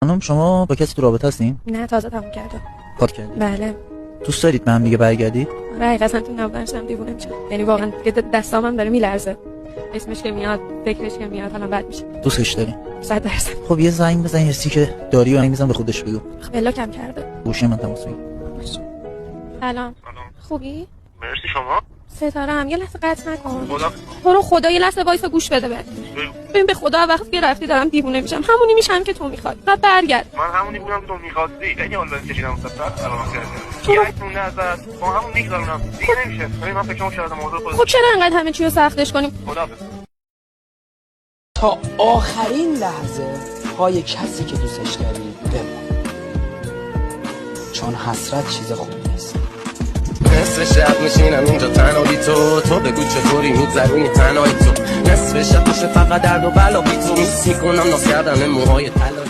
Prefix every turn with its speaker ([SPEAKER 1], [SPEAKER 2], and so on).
[SPEAKER 1] خانم شما با کسی تو رابطه هستین؟
[SPEAKER 2] نه تازه تموم کردم.
[SPEAKER 1] پاک کردی؟
[SPEAKER 2] بله.
[SPEAKER 1] دوست دارید من دیگه برگردید؟
[SPEAKER 2] آره حقیقتا تو نبودنشم دیوونه میشم. یعنی واقعا دستام هم داره میلرزه. اسمش که میاد، فکرش که میاد حالا بد میشه.
[SPEAKER 1] دوستش داری؟
[SPEAKER 2] 100%.
[SPEAKER 1] خب یه زنگ بزن حسی که داری و زنگ بزن به خودش بگو.
[SPEAKER 2] خب بلاکم کرده.
[SPEAKER 1] گوشی من تماس بگیر.
[SPEAKER 2] سلام. خوبی؟
[SPEAKER 3] مرسی شما.
[SPEAKER 2] ستاره هم یه لحظه قطع نکن.
[SPEAKER 3] خدا
[SPEAKER 2] تو رو خدا یه لحظه وایسا گوش بده ببین به خدا وقتی که رفتی دارم دیوونه میشم. همونی میشم که تو میخواد. بعد برگرد.
[SPEAKER 3] من همونی بودم که تو می‌خواستی. خیلی حال بهم کشیدم سفر الان کردم. یه عکس مونده ازت. با همون میگذارونم. دیگه نمیشه. ولی من فکرام شاید موضوع خود.
[SPEAKER 2] خب چرا انقدر همه چی رو سختش کنیم؟
[SPEAKER 3] خداحافظ.
[SPEAKER 4] تا آخرین لحظه پای کسی که دوستش داری بمون، چون حسرت چیز خوبی نیست.
[SPEAKER 5] نصف شب میشینم اینجا تنها بی تو بگو چطوری میگذرونی تنهایی تو. نصف شب میشه فقط درد و بلا بی تو. میس میکنم ناز کردن موهای طلا.